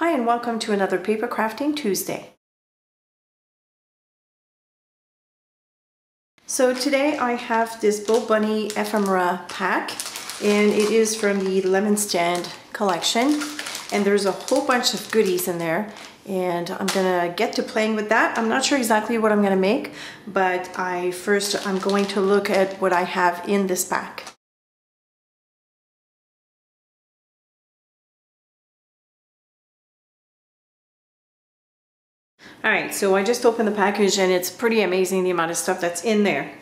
Hi and welcome to another Paper Crafting Tuesday. So today I have this BoBunny Ephemera pack, and it is from the Lemon Stand collection, and there's a whole bunch of goodies in there, and I'm gonna get to playing with that. I'm not sure exactly what I'm gonna make, but I'm going to look at what I have in this pack. Alright, so I just opened the package and it's pretty amazing the amount of stuff that's in there.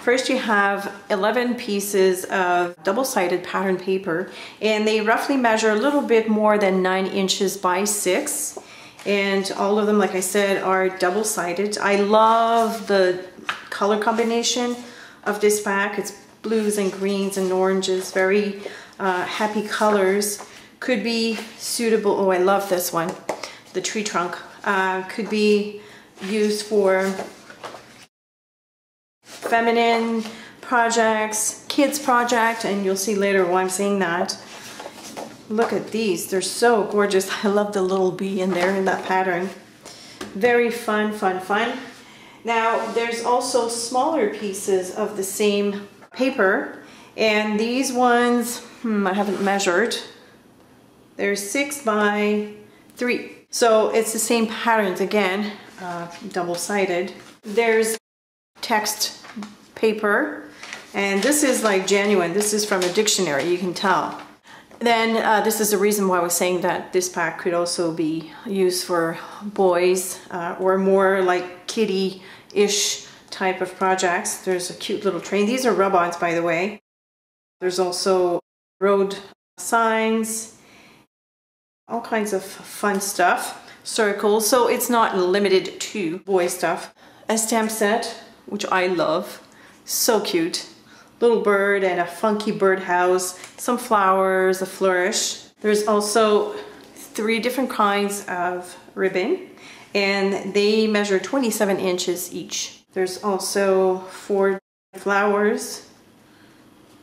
First you have 11 pieces of double-sided pattern paper, and they roughly measure a little bit more than 9 inches by 6. And all of them, like I said, are double-sided. I love the color combination of this pack. It's blues and greens and oranges, very happy colors. Could be suitable, oh I love this one, the tree trunk. Could be used for feminine projects, kids project, and you'll see later why I'm saying that. Look at these, they're so gorgeous. I love the little bee in there in that pattern. Very fun, fun, fun. Now there's also smaller pieces of the same paper, and these ones, I haven't measured. They're 6 by 3. So it's the same patterns again, double-sided. There's text paper, and this is like genuine. This is from a dictionary, you can tell. Then this is the reason why I was saying that this pack could also be used for boys or more like kitty-ish type of projects. There's a cute little train. These are rub-ons, by the way. There's also road signs, all kinds of fun stuff. Circles, so it's not limited to boy stuff. A stamp set, which I love. So cute. Little bird and a funky birdhouse, some flowers, a flourish. There's also 3 different kinds of ribbon, and they measure 27 inches each. There's also 4 flowers,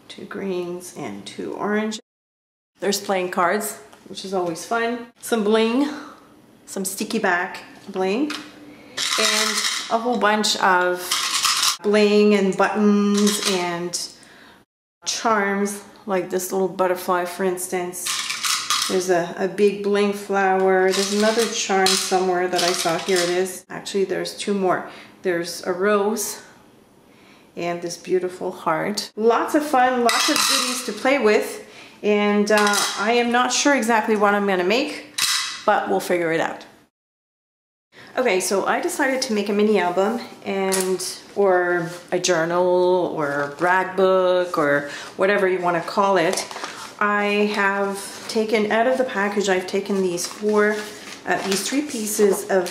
2 greens and 2 orange. There's playing cards, which is always fun. Some bling, some sticky back bling, and a whole bunch of bling and buttons and charms, like this little butterfly, for instance. There's a big bling flower. There's another charm somewhere that I saw. Here it is. Actually, there's 2 more. There's a rose and this beautiful heart. Lots of fun, lots of goodies to play with. And I am not sure exactly what I'm gonna make, but we'll figure it out. Okay, so I decided to make a mini album or a journal or a brag book or whatever you want to call it. I have taken out of the package, I've taken these 3 pieces of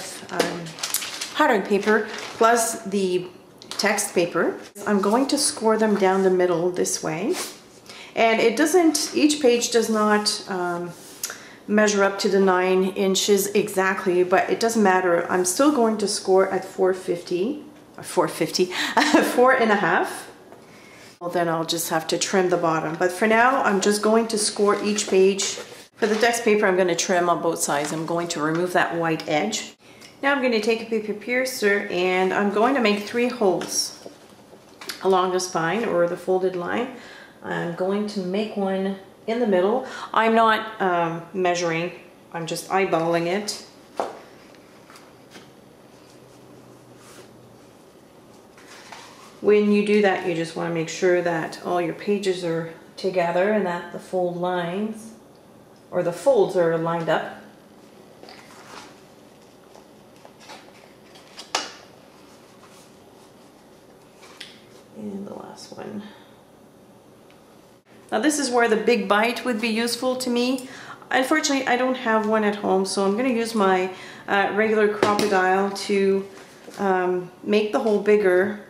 pattern paper plus the text paper. I'm going to score them down the middle this way. And it doesn't, each page does not measure up to the 9 inches exactly, but it doesn't matter. I'm still going to score at 4.5. Well, then I'll just have to trim the bottom. But for now, I'm just going to score each page. For the text paper, I'm going to trim on both sides. I'm going to remove that white edge. Now I'm going to take a paper piercer and I'm going to make 3 holes along the spine or the folded line. I'm going to make one in the middle. I'm not measuring, I'm just eyeballing it. When you do that, you just want to make sure that all your pages are together and that the fold lines, or the folds, are lined up. And the last one. Now this is where the big bite would be useful to me. Unfortunately, I don't have one at home, so I'm going to use my regular crocodile to make the hole bigger.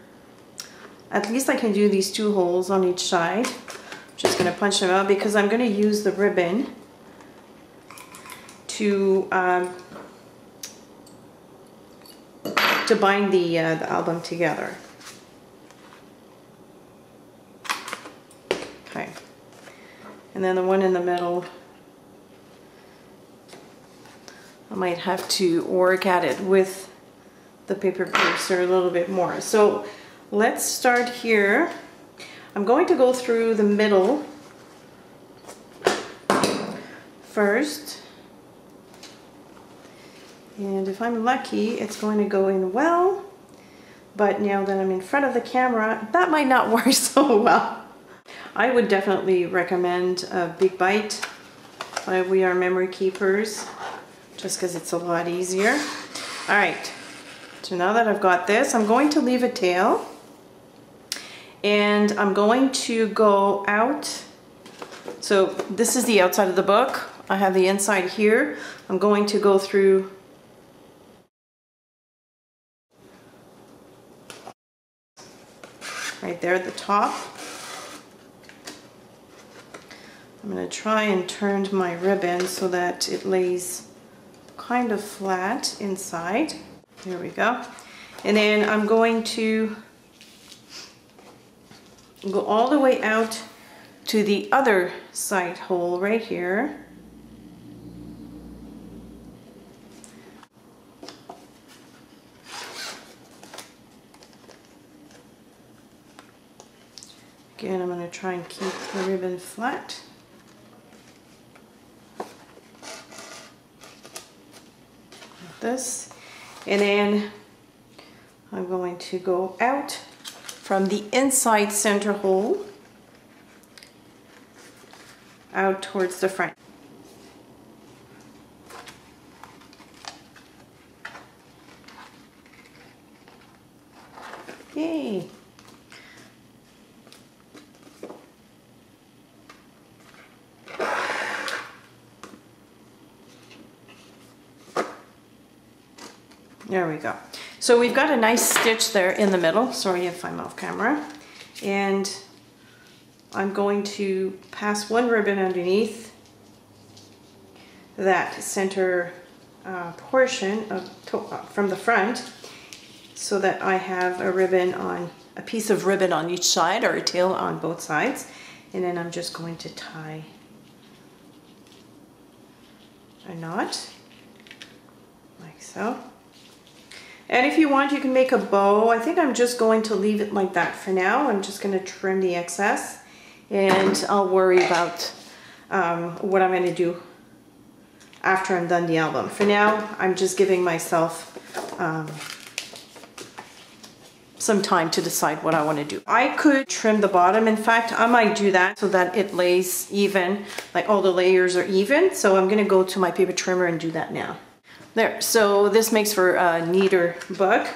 At least I can do these 2 holes on each side. I'm just going to punch them out because I'm going to use the ribbon to bind the album together. Okay. And then the one in the middle, I might have to work at it with the paper piercer a little bit more. So let's start here. I'm going to go through the middle first. And if I'm lucky, it's going to go in well. But now that I'm in front of the camera, that might not work so well. I would definitely recommend a Big Bite by We Are Memory Keepers, just because it's a lot easier. All right, so now that I've got this, I'm going to leave a tail. And I'm going to go out. So this is the outside of the book. I have the inside here. I'm going to go through right there at the top. I'm going to try and turn my ribbon so that it lays kind of flat inside. There we go. And then I'm going to go all the way out to the other side hole right here. Again, I'm going to try and keep the ribbon flat. Like this. And then I'm going to go out from the inside center hole out towards the front. Yay! There we go. So we've got a nice stitch there in the middle. Sorry if I'm off camera. And I'm going to pass one ribbon underneath that center portion of from the front, so that I have a piece of ribbon on each side, or a tail on both sides. And then I'm just going to tie a knot like so. And if you want, you can make a bow. I think I'm just going to leave it like that for now. I'm just going to trim the excess, and I'll worry about what I'm going to do after I'm done the album. For now, I'm just giving myself some time to decide what I want to do. I could trim the bottom. In fact, I might do that so that it lays even, like all the layers are even. So I'm going to go to my paper trimmer and do that now. There, so this makes for a neater book.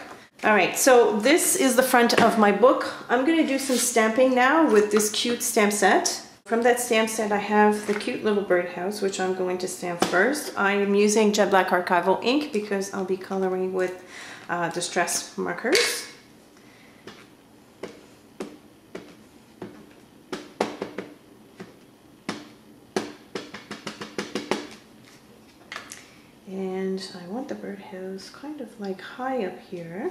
All right, so this is the front of my book. I'm gonna do some stamping now with this cute stamp set. From that stamp set, I have the cute little birdhouse, which I'm going to stamp first. I am using Jet Black Archival ink because I'll be coloring with distress markers. And I want the birdhouse kind of like high up here.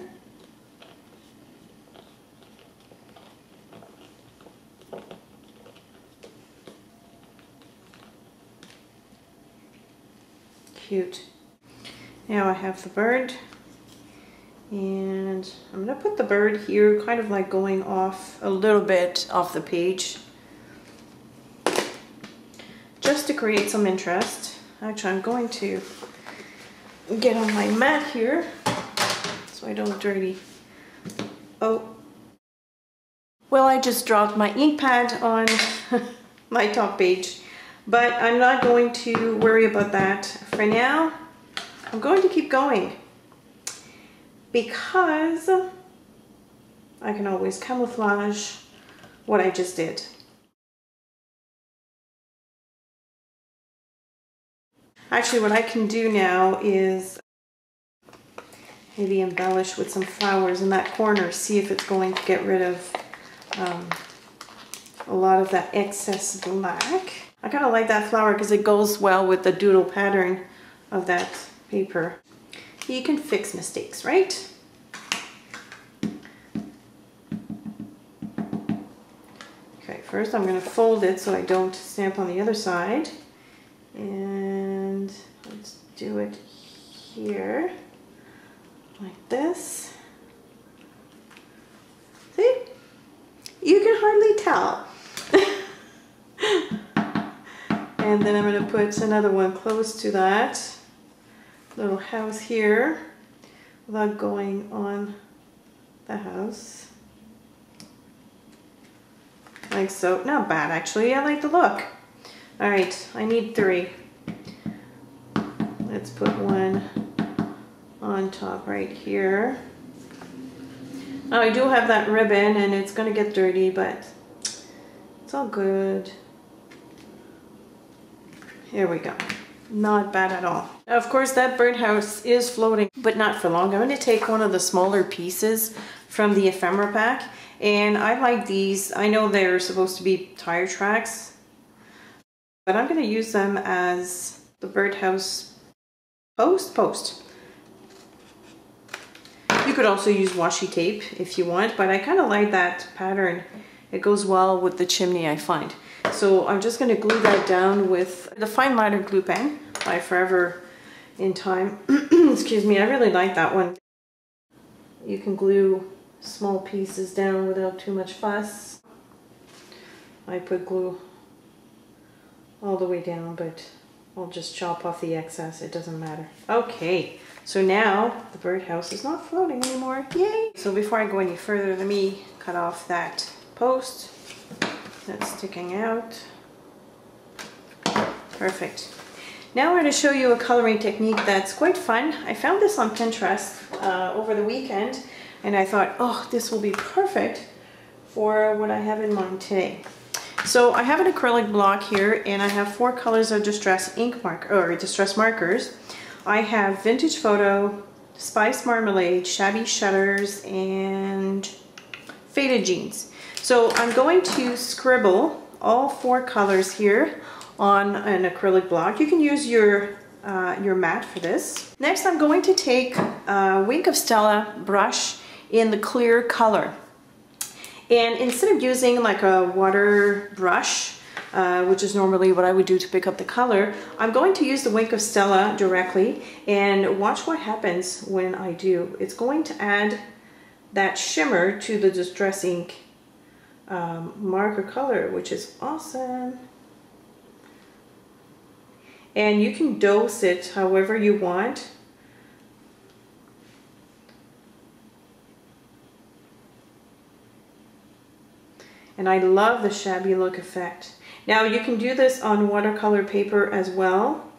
Cute. Now I have the bird, and I'm going to put the bird here, kind of like going off a little bit off the page, just to create some interest. Actually, I'm going to get on my mat here so I don't dirty. Oh, well, I just dropped my ink pad on my top page, but I'm not going to worry about that for now. I'm going to keep going because I can always camouflage what I just did. Actually, what I can do now is maybe embellish with some flowers in that corner, see if it's going to get rid of a lot of that excess black. I kind of like that flower because it goes well with the doodle pattern of that paper. You can fix mistakes, right? Okay, first I'm going to fold it so I don't stamp on the other side. And let's do it here like this. See? You can hardly tell. And then I'm going to put another one close to that little house here without going on the house. Like so. Not bad actually. I like the look. Alright, I need 3. Let's put one on top right here. Now I do have that ribbon and it's going to get dirty, but it's all good. Here we go. Not bad at all. Now, of course, that birdhouse is floating, but not for long. I'm going to take one of the smaller pieces from the ephemera pack, and I like these. I know they're supposed to be tire tracks, but I'm going to use them as the birdhouse post. You could also use washi tape if you want, but I kind of like that pattern. It goes well with the chimney, I find. So I'm just going to glue that down with the fine liner glue pen by Forever in Time. Excuse me, I really like that one. You can glue small pieces down without too much fuss. I put glue all the way down, but I'll just chop off the excess, it doesn't matter. Okay, so now the birdhouse is not floating anymore, yay! So before I go any further, let me cut off that post that's sticking out. Perfect. Now I'm going to show you a coloring technique that's quite fun. I found this on Pinterest over the weekend, and I thought, oh, this will be perfect for what I have in mind today. So I have an acrylic block here, and I have 4 colors of distress ink distress markers. I have Vintage Photo, Spice Marmalade, Shabby Shutters, and Faded Jeans. So I'm going to scribble all 4 colors here on an acrylic block. You can use your mat for this. Next, I'm going to take a Wink of Stella brush in the clear color. And instead of using like a water brush, which is normally what I would do to pick up the color, I'm going to use the Wink of Stella directly, and watch what happens when I do. It's going to add that shimmer to the distress ink marker color, which is awesome. And you can dose it however you want. And I love the shabby look effect. Now you can do this on watercolor paper as well.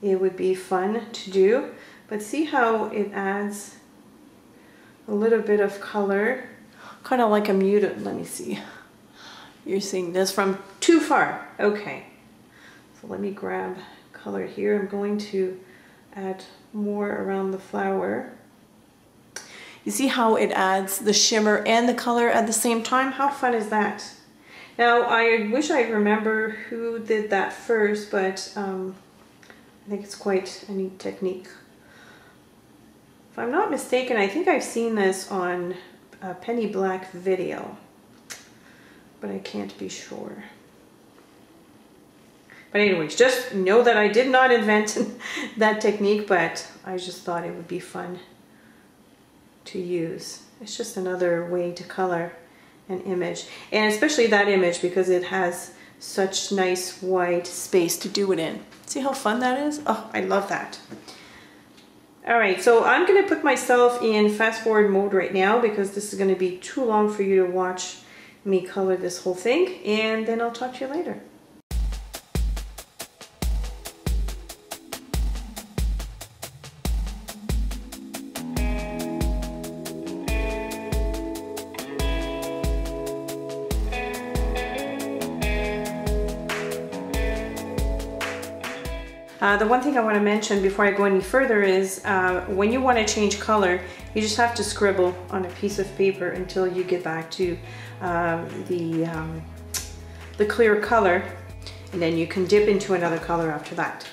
It would be fun to do, but see how it adds a little bit of color, kind of like a muted. Let me see. You're seeing this from too far. Okay. So let me grab color here. I'm going to add more around the flower. You see how it adds the shimmer and the color at the same time? How fun is that? Now, I wish I remember who did that first, but I think it's quite a neat technique. If I'm not mistaken, I think I've seen this on a Penny Black video, but I can't be sure. But anyways, just know that I did not invent that technique, but I just thought it would be fun to use. It's just another way to color an image, and especially that image because it has such nice white space to do it in. See how fun that is? Oh, I love that. All right, so I'm going to put myself in fast forward mode right now because this is going to be too long for you to watch me color this whole thing, and then I'll talk to you later. The one thing I want to mention before I go any further is when you want to change color, you just have to scribble on a piece of paper until you get back to the clear color, and then you can dip into another color after that.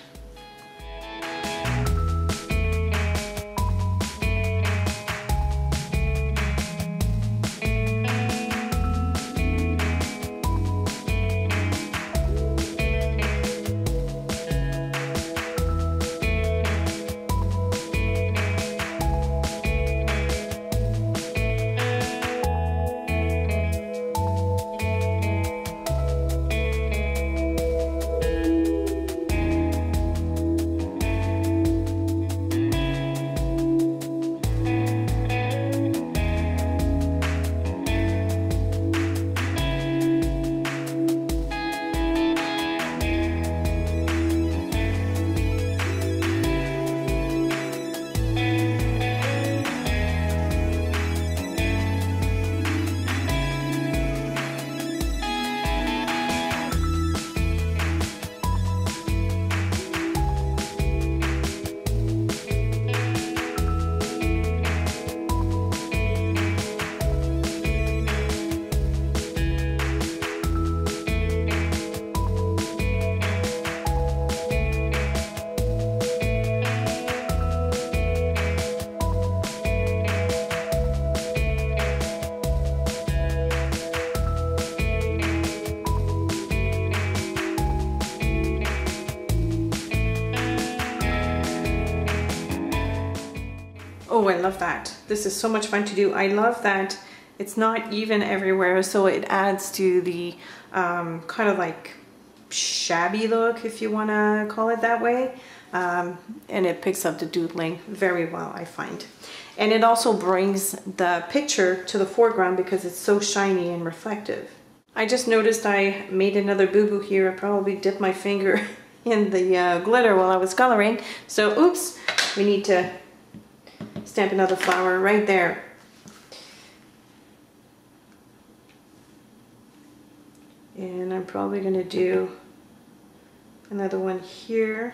Oh, I love that. This is so much fun to do. I love that it's not even everywhere, so it adds to the kind of like shabby look, if you want to call it that way. And it picks up the doodling very well, I find. And it also brings the picture to the foreground because it's so shiny and reflective. I just noticed I made another boo-boo here. I probably dipped my finger in the glitter while I was coloring. So oops, we need to stamp another flower right there. And I'm probably going to do another one here.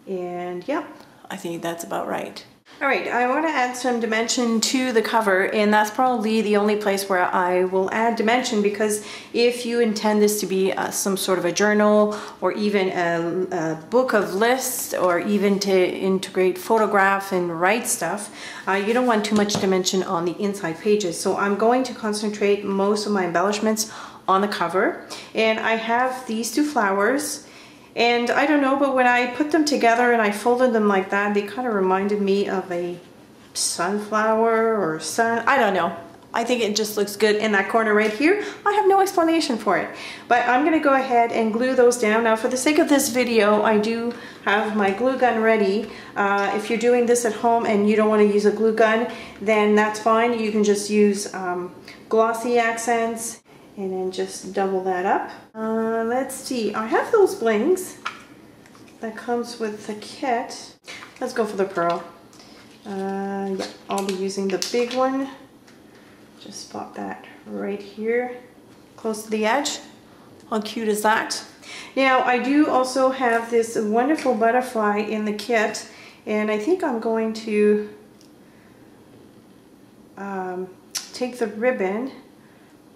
And yep, I think that's about right. All right, I want to add some dimension to the cover, and that's probably the only place where I will add dimension, because if you intend this to be some sort of a journal or even a book of lists, or even to integrate photograph and write stuff, you don't want too much dimension on the inside pages. So I'm going to concentrate most of my embellishments on the cover. And I have these two flowers. And I don't know, but when I put them together and I folded them like that, they kind of reminded me of a sunflower or sun. I don't know. I think it just looks good in that corner right here. I have no explanation for it. But I'm going to go ahead and glue those down. Now, for the sake of this video, I do have my glue gun ready. If you're doing this at home and you don't want to use a glue gun, then that's fine. You can just use glossy accents. And then just double that up. Let's see, I have those blings that comes with the kit. Let's go for the pearl. Yeah, I'll be using the big one. Just pop that right here, close to the edge. How cute is that? Now, I do also have this wonderful butterfly in the kit, and I think I'm going to take the ribbon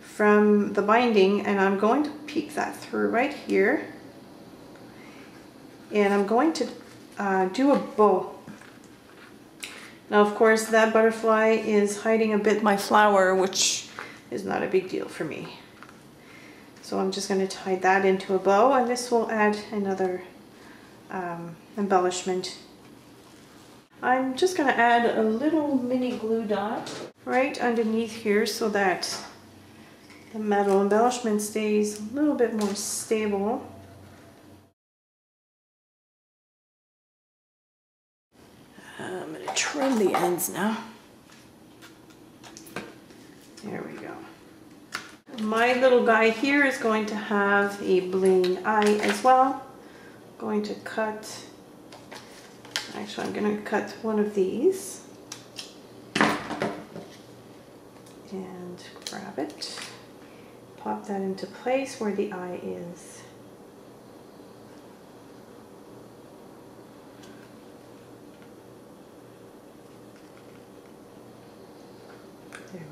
from the binding, and I'm going to peek that through right here, and I'm going to do a bow. Now, of course, that butterfly is hiding a bit my flower, which is not a big deal for me. So I'm just going to tie that into a bow, and this will add another embellishment. I'm just going to add a little mini glue dot right underneath here so that the metal embellishment stays a little bit more stable. I'm going to trim the ends now. There we go. My little guy here is going to have a bling eye as well. I'm going to cut, actually I'm going to cut one of these and grab it. Pop that into place where the eye is. There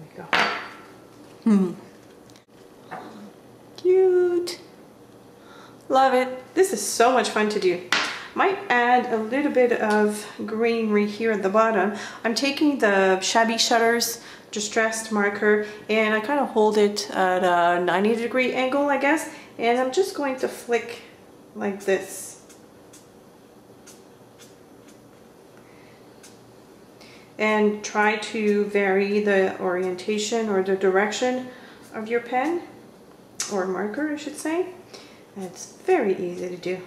we go. Cute. Love it. This is so much fun to do. Might add a little bit of greenery here at the bottom. I'm taking the Shabby Shutters distressed marker, and I kind of hold it at a 90-degree angle, I guess, and I'm just going to flick like this. And try to vary the orientation or the direction of your pen, or marker I should say. And it's very easy to do.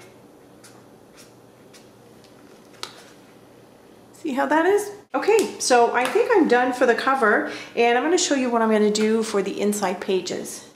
See how that is? Okay, so I think I'm done for the cover, and I'm going to show you what I'm going to do for the inside pages.